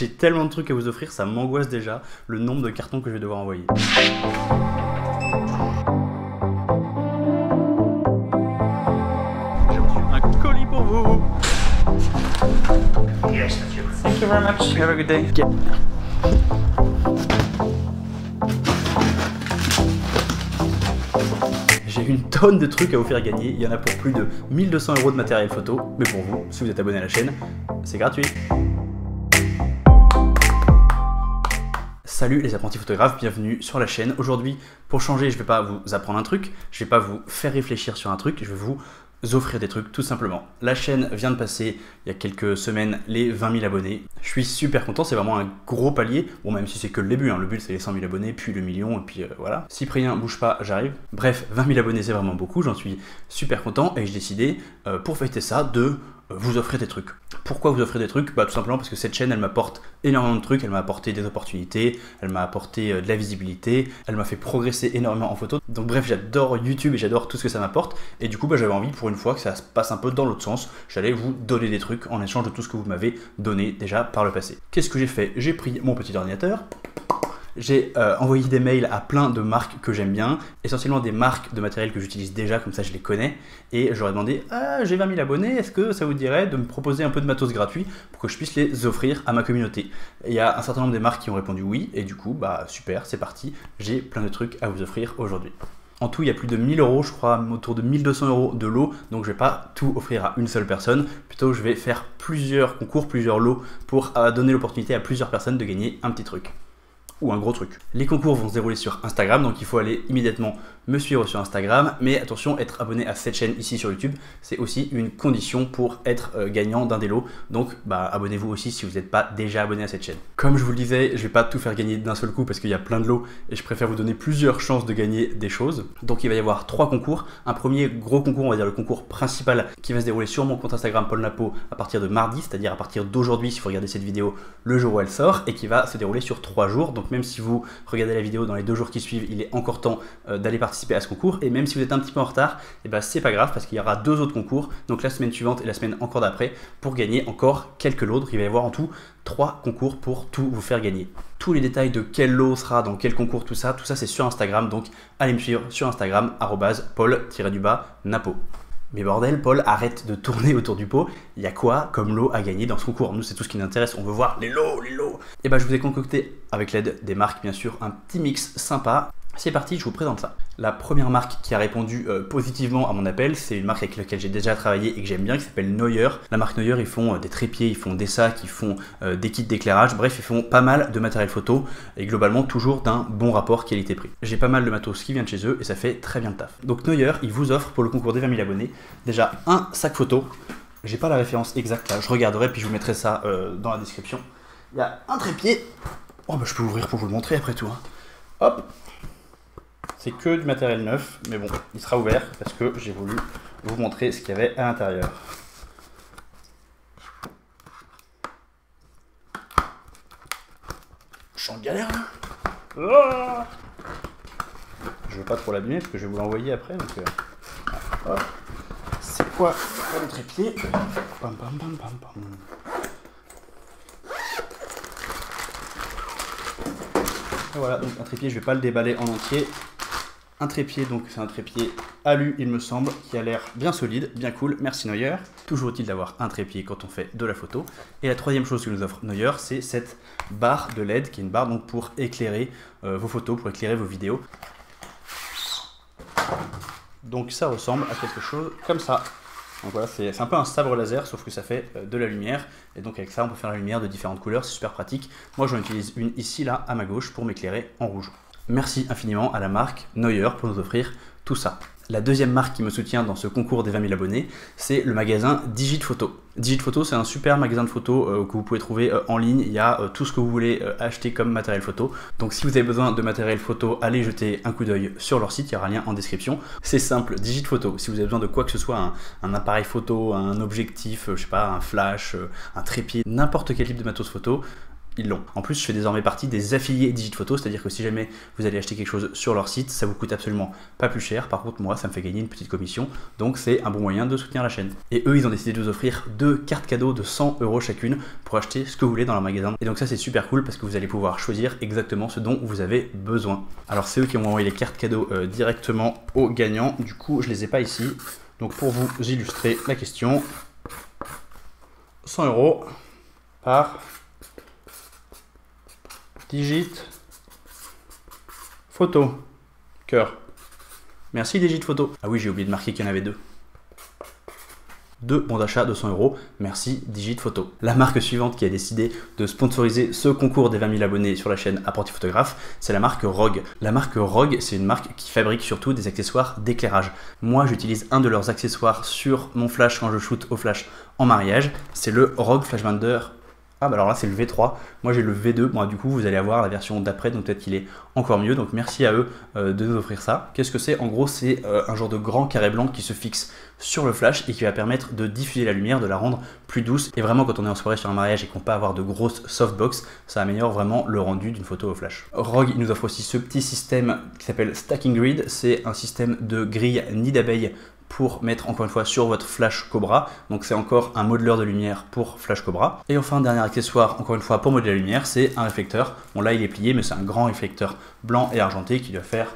J'ai tellement de trucs à vous offrir, ça m'angoisse déjà le nombre de cartons que je vais devoir envoyer. J'ai reçu un colis pour vous. Yes, that's you. Thank you very much. Have a good day. Okay. J'ai une tonne de trucs à vous faire gagner. Il y en a pour plus de 1200 € de matériel photo. Mais pour vous, si vous êtes abonné à la chaîne, c'est gratuit. Salut les apprentis photographes, bienvenue sur la chaîne. Aujourd'hui, pour changer, je ne vais pas vous apprendre un truc, je ne vais pas vous faire réfléchir sur un truc, je vais vous offrir des trucs tout simplement. La chaîne vient de passer il y a quelques semaines les 20 000 abonnés. Je suis super content, c'est vraiment un gros palier. Bon, même si c'est que le début, hein. Le but c'est les 100 000 abonnés, puis le million, et puis voilà. Cyprien, bouge pas, j'arrive. Bref, 20 000 abonnés c'est vraiment beaucoup, j'en suis super content et j'ai décidé, pour fêter ça, de vous offrir des trucs. Pourquoi vous offrir des trucs? Bah tout simplement parce que cette chaîne elle m'apporte énormément de trucs, elle m'a apporté des opportunités, elle m'a apporté de la visibilité, elle m'a fait progresser énormément en photo. Donc bref, j'adore YouTube et j'adore tout ce que ça m'apporte et du coup bah, j'avais envie pour une fois que ça se passe un peu dans l'autre sens, j'allais vous donner des trucs en échange de tout ce que vous m'avez donné déjà par le passé. Qu'est-ce que j'ai fait? J'ai pris mon petit ordinateur, j'ai envoyé des mails à plein de marques que j'aime bien, essentiellement des marques de matériel que j'utilise déjà, comme ça je les connais, et je leur ai demandé « Ah, j'ai 20 000 abonnés, est-ce que ça vous dirait de me proposer un peu de matos gratuit pour que je puisse les offrir à ma communauté ?» Il y a un certain nombre des marques qui ont répondu oui, et du coup, bah super, c'est parti, j'ai plein de trucs à vous offrir aujourd'hui. En tout, il y a plus de 1000 €, je crois, autour de 1200 € de lots, donc je ne vais pas tout offrir à une seule personne, plutôt je vais faire plusieurs concours, plusieurs lots pour donner l'opportunité à plusieurs personnes de gagner un petit truc. Ou un gros truc. Les concours vont se dérouler sur Instagram, donc il faut aller immédiatement me suivre sur Instagram, mais attention, être abonné à cette chaîne ici sur YouTube, c'est aussi une condition pour être gagnant d'un des lots, donc bah, abonnez-vous aussi si vous n'êtes pas déjà abonné à cette chaîne. Comme je vous le disais, je vais pas tout faire gagner d'un seul coup parce qu'il y a plein de lots et je préfère vous donner plusieurs chances de gagner des choses. Donc il va y avoir 3 concours, un premier gros concours, on va dire le concours principal qui va se dérouler sur mon compte Instagram Paul Napo à partir de mardi, c'est-à-dire à partir d'aujourd'hui si vous regardez cette vidéo le jour où elle sort, et qui va se dérouler sur 3 jours, donc même si vous regardez la vidéo dans les 2 jours qui suivent, il est encore temps d'aller participer à ce concours. Et même si vous êtes un petit peu en retard, et ben c'est pas grave parce qu'il y aura 2 autres concours, donc la semaine suivante et la semaine encore d'après, pour gagner encore quelques lots. Il va y avoir en tout 3 concours pour tout vous faire gagner. Tous les détails de quel lot sera dans quel concours, tout ça c'est sur Instagram, donc allez me suivre sur Instagram, @paul_napo. Mais bordel, Paul, arrête de tourner autour du pot. Il y a quoi comme lot à gagner dans ce concours? Nous, c'est tout ce qui nous intéresse. On veut voir les lots, les lots. Et bah, je vous ai concocté, avec l'aide des marques, bien sûr, un petit mix sympa. C'est parti, je vous présente ça. La première marque qui a répondu positivement à mon appel, c'est une marque avec laquelle j'ai déjà travaillé et que j'aime bien, qui s'appelle Neuer. La marque Neuer, ils font des trépieds, ils font des sacs, ils font des kits d'éclairage, bref, ils font pas mal de matériel photo et globalement toujours d'un bon rapport qualité-prix. J'ai pas mal de matos qui vient de chez eux et ça fait très bien le taf. Donc Neuer, ils vous offrent pour le concours des 20 000 abonnés déjà un sac photo. J'ai pas la référence exacte là, je regarderai puis je vous mettrai ça dans la description. Il y a un trépied. Oh bah je peux ouvrir pour vous le montrer après tout. Hein. Hop. C'est que du matériel neuf, mais bon, il sera ouvert parce que j'ai voulu vous montrer ce qu'il y avait à l'intérieur. Je suis en galère là. Oh, je veux pas trop l'abîmer parce que je vais vous l'envoyer après. Donc, c'est quoi le trépied? Pam, pam, pam, pam, pam. Et voilà, donc un trépied, je vais pas le déballer en entier. Un trépied, donc c'est un trépied alu, il me semble, qui a l'air bien solide, bien cool, merci Neuer. Toujours utile d'avoir un trépied quand on fait de la photo. Et la troisième chose que nous offre Neuer, c'est cette barre de LED, qui est une barre donc pour éclairer vos photos, pour éclairer vos vidéos. Donc ça ressemble à quelque chose comme ça. Donc voilà, c'est un peu un sabre laser, sauf que ça fait de la lumière. Et donc avec ça, on peut faire la lumière de différentes couleurs, c'est super pratique. Moi, j'en utilise une ici, là, à ma gauche, pour m'éclairer en rouge. Merci infiniment à la marque Neuer pour nous offrir tout ça. La deuxième marque qui me soutient dans ce concours des 20 000 abonnés, c'est le magasin Digitphoto. Digitphoto, c'est un super magasin de photos que vous pouvez trouver en ligne. Il y a tout ce que vous voulez acheter comme matériel photo. Donc si vous avez besoin de matériel photo, allez jeter un coup d'œil sur leur site, il y aura un lien en description. C'est simple, Digitphoto. Si vous avez besoin de quoi que ce soit, un appareil photo, un objectif, je sais pas, un flash, un trépied, n'importe quel type de matos photo, ils l'ont. En plus, je fais désormais partie des affiliés Digitphoto, c'est-à-dire que si jamais vous allez acheter quelque chose sur leur site, ça vous coûte absolument pas plus cher. Par contre, moi, ça me fait gagner une petite commission, donc c'est un bon moyen de soutenir la chaîne. Et eux, ils ont décidé de vous offrir 2 cartes cadeaux de 100 € chacune pour acheter ce que vous voulez dans leur magasin. Et donc ça, c'est super cool parce que vous allez pouvoir choisir exactement ce dont vous avez besoin. Alors c'est eux qui ont envoyé les cartes cadeaux directement aux gagnants. Du coup, je les ai pas ici. Donc pour vous illustrer la question, 100 € par Digitphoto. Cœur. Merci Digitphoto. Ah oui, j'ai oublié de marquer qu'il y en avait 2. 2 bons d'achat de 100 €. Merci Digitphoto. La marque suivante qui a décidé de sponsoriser ce concours des 20 000 abonnés sur la chaîne Apprenti Photographe, c'est la marque Rogue. La marque Rogue, c'est une marque qui fabrique surtout des accessoires d'éclairage. Moi, j'utilise un de leurs accessoires sur mon flash quand je shoot au flash en mariage. C'est le Rogue Flashbander. Ah bah alors là c'est le V3, moi j'ai le V2, bon du coup vous allez avoir la version d'après, donc peut-être qu'il est encore mieux, donc merci à eux de nous offrir ça. Qu'est-ce que c'est? En gros c'est un genre de grand carré blanc qui se fixe sur le flash et qui va permettre de diffuser la lumière, de la rendre plus douce, et vraiment quand on est en soirée sur un mariage et qu'on peut avoir de grosses softbox, ça améliore vraiment le rendu d'une photo au flash. Rogue il nous offre aussi ce petit système qui s'appelle Stacking Grid, c'est un système de grille nid d'abeille pour mettre encore une fois sur votre flash Cobra, donc c'est encore un modeleur de lumière pour flash Cobra. Et enfin dernier accessoire encore une fois pour modeler la lumière, c'est un réflecteur. Bon là il est plié mais c'est un grand réflecteur blanc et argenté qui doit faire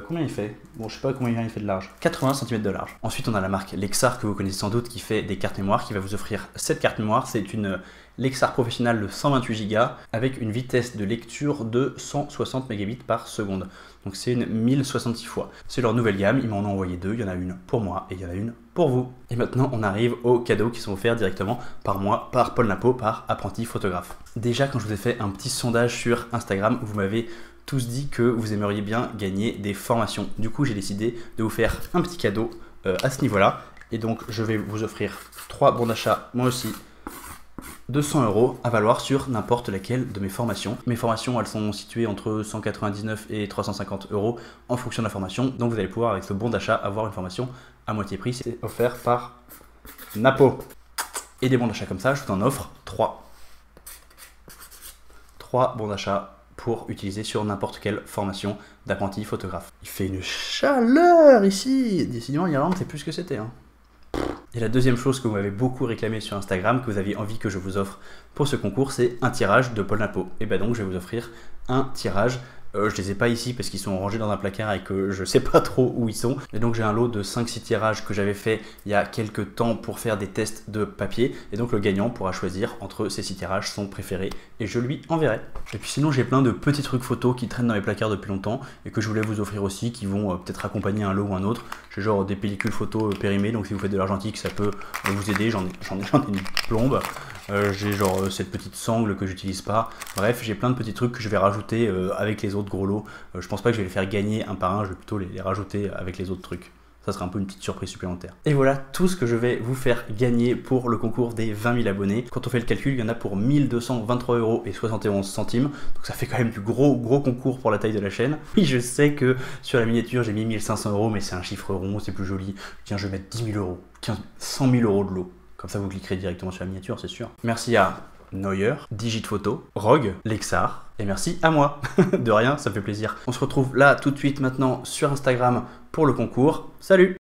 combien il fait? Bon je sais pas combien il fait de large, 80 cm de large. Ensuite on a la marque Lexar que vous connaissez sans doute qui fait des cartes mémoire, qui va vous offrir cette carte mémoire. C'est une Lexar Professional de 128 Go avec une vitesse de lecture de 160 Mbps par seconde. Donc c'est une 1066 fois. C'est leur nouvelle gamme, ils m'en ont envoyé 2, il y en a une pour moi et il y en a une pour vous. Et maintenant on arrive aux cadeaux qui sont offerts directement par moi, par Paul Napo, par Apprenti Photographe. Déjà quand je vous ai fait un petit sondage sur Instagram, vous m'avez tous dit que vous aimeriez bien gagner des formations. Du coup j'ai décidé de vous faire un petit cadeau à ce niveau-là. Et donc je vais vous offrir 3 bons d'achat, moi aussi, de 100 € à valoir sur n'importe laquelle de mes formations. Mes formations, elles sont situées entre 199 et 350 € en fonction de la formation. Donc vous allez pouvoir, avec ce bon d'achat, avoir une formation à moitié prix. C'est offert par Napo. Et des bons d'achat comme ça, je vous en offre 3. 3 bons d'achat pour utiliser sur n'importe quelle formation d'apprenti photographe. Il fait une chaleur ici. Décidément, l'Irlande, c'est plus ce que c'était, hein. Et la deuxième chose que vous m'avez beaucoup réclamé sur Instagram, que vous aviez envie que je vous offre pour ce concours, c'est un tirage de Paul Napo. Et ben donc je vais vous offrir un tirage. Je les ai pas ici parce qu'ils sont rangés dans un placard et que je sais pas trop où ils sont. Et donc j'ai un lot de 5-6 tirages que j'avais fait il y a quelques temps pour faire des tests de papier. Et donc le gagnant pourra choisir entre ces 6 tirages son préféré et je lui enverrai. Et puis sinon j'ai plein de petits trucs photos qui traînent dans mes placards depuis longtemps et que je voulais vous offrir aussi, qui vont peut-être accompagner un lot ou un autre. J'ai genre des pellicules photos périmées, donc si vous faites de l'argentique ça peut vous aider, j'en ai une plombe. J'ai genre cette petite sangle que j'utilise pas. Bref, j'ai plein de petits trucs que je vais rajouter avec les autres gros lots. Je pense pas que je vais les faire gagner un par un, je vais plutôt les rajouter avec les autres trucs. Ça sera un peu une petite surprise supplémentaire. Et voilà tout ce que je vais vous faire gagner pour le concours des 20 000 abonnés. Quand on fait le calcul, il y en a pour 1223,71 €. Donc ça fait quand même du gros concours pour la taille de la chaîne. Oui, je sais que sur la miniature, j'ai mis 1500 €, mais c'est un chiffre rond, c'est plus joli. Tiens, je vais mettre 10 000 €, 100 000 € de lot. Comme ça, vous cliquerez directement sur la miniature, c'est sûr. Merci à Neuer, Digitphoto, Rogue, Lexar, et merci à moi. De rien, ça me fait plaisir. On se retrouve là tout de suite maintenant sur Instagram pour le concours. Salut!